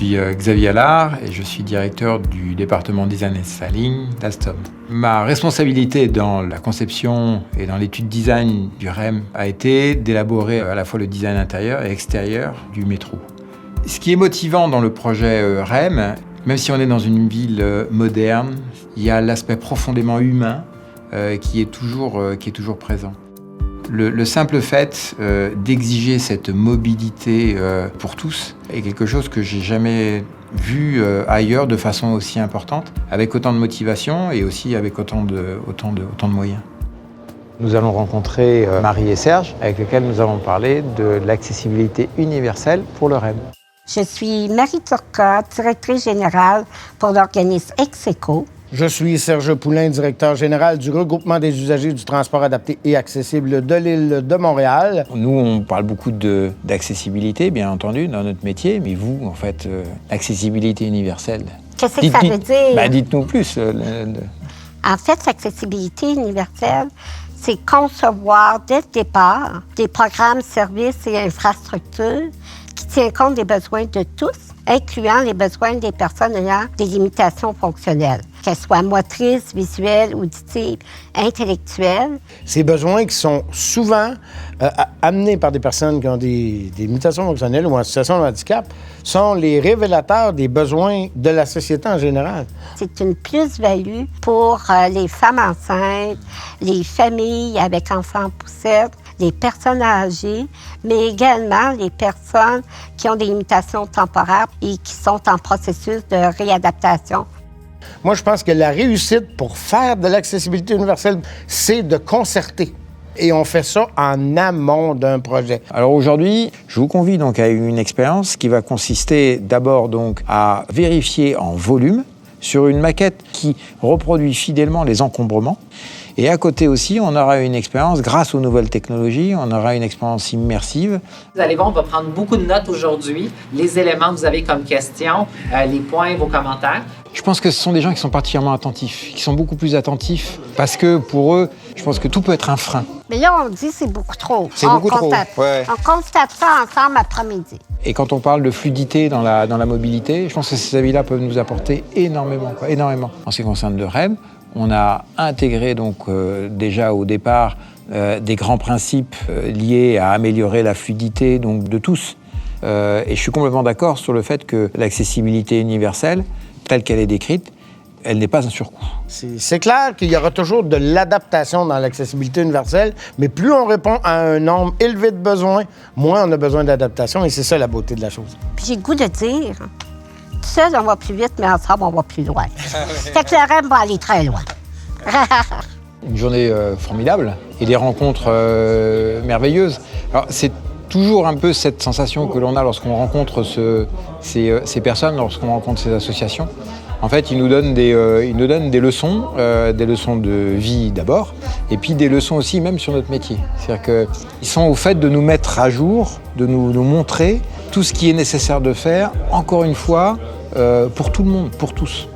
suis Xavier Allard et je suis directeur du département Design and Styling d'Alstom. Ma responsabilité dans la conception et dans l'étude design du REM a été d'élaborer à la fois le design intérieur et extérieur du métro. Ce qui est motivant dans le projet REM, même si on est dans une ville moderne, il y a l'aspect profondément humain qui est toujours présent. Le simple fait d'exiger cette mobilité pour tous est quelque chose que j'ai jamais vu ailleurs de façon aussi importante, avec autant de motivation et aussi avec autant de moyens. Nous allons rencontrer Marie et Serge, avec lesquels nous allons parler de l'accessibilité universelle pour le REM. Je suis Marie Turcotte, directrice générale pour l'organisme Execo. Je suis Serge Poulain, directeur général du regroupement des usagers du transport adapté et accessible de l'île de Montréal. Nous, on parle beaucoup d'accessibilité, bien entendu, dans notre métier, mais vous, en fait, accessibilité universelle. Qu'est-ce que ça veut dire? Dites-nous plus. En fait, l'accessibilité universelle, c'est concevoir dès le départ des programmes, services et infrastructures qui tiennent compte des besoins de tous, incluant les besoins des personnes ayant des limitations fonctionnelles, qu'elles soient motrices, visuelles, auditives, intellectuelles. Ces besoins qui sont souvent amenés par des personnes qui ont des limitations fonctionnelles ou en situation de handicap sont les révélateurs des besoins de la société en général. C'est une plus-value pour les femmes enceintes, les familles avec enfants en poussette, les personnes âgées, mais également les personnes qui ont des limitations temporaires et qui sont en processus de réadaptation. Moi, je pense que la réussite pour faire de l'accessibilité universelle, c'est de concerter. Et on fait ça en amont d'un projet. Alors aujourd'hui, je vous convie donc à une expérience qui va consister d'abord donc à vérifier en volume sur une maquette qui reproduit fidèlement les encombrements. Et à côté aussi, on aura une expérience, grâce aux nouvelles technologies, on aura une expérience immersive. Vous allez voir, on va prendre beaucoup de notes aujourd'hui. Les éléments que vous avez comme questions, les points, vos commentaires. Je pense que ce sont des gens qui sont particulièrement attentifs, qui sont beaucoup plus attentifs, parce que pour eux, je pense que tout peut être un frein. Mais là, on dit que c'est beaucoup trop. C'est beaucoup trop, ouais. On constate ça ensemble après-midi. Et quand on parle de fluidité dans la mobilité, je pense que ces avis-là peuvent nous apporter énormément. En ce qui concerne le REM, on a intégré donc déjà au départ des grands principes liés à améliorer la fluidité donc, de tous. Et je suis complètement d'accord sur le fait que l'accessibilité universelle, telle qu'elle est décrite, elle n'est pas un surcoût. C'est clair qu'il y aura toujours de l'adaptation dans l'accessibilité universelle, mais plus on répond à un nombre élevé de besoins, moins on a besoin d'adaptation, et c'est ça la beauté de la chose. Puis j'ai le goût de dire, tout seul, on va plus vite, mais ensemble, on va plus loin. Fait que le REM va aller très loin. Une journée formidable et des rencontres merveilleuses. Alors, c'est toujours un peu cette sensation que l'on a lorsqu'on rencontre ces personnes, lorsqu'on rencontre ces associations. En fait, ils nous donnent des leçons de vie d'abord, et puis des leçons aussi même sur notre métier. C'est-à-dire qu'ils sont au fait de nous mettre à jour, de nous montrer tout ce qui est nécessaire de faire, encore une fois, pour tout le monde, pour tous.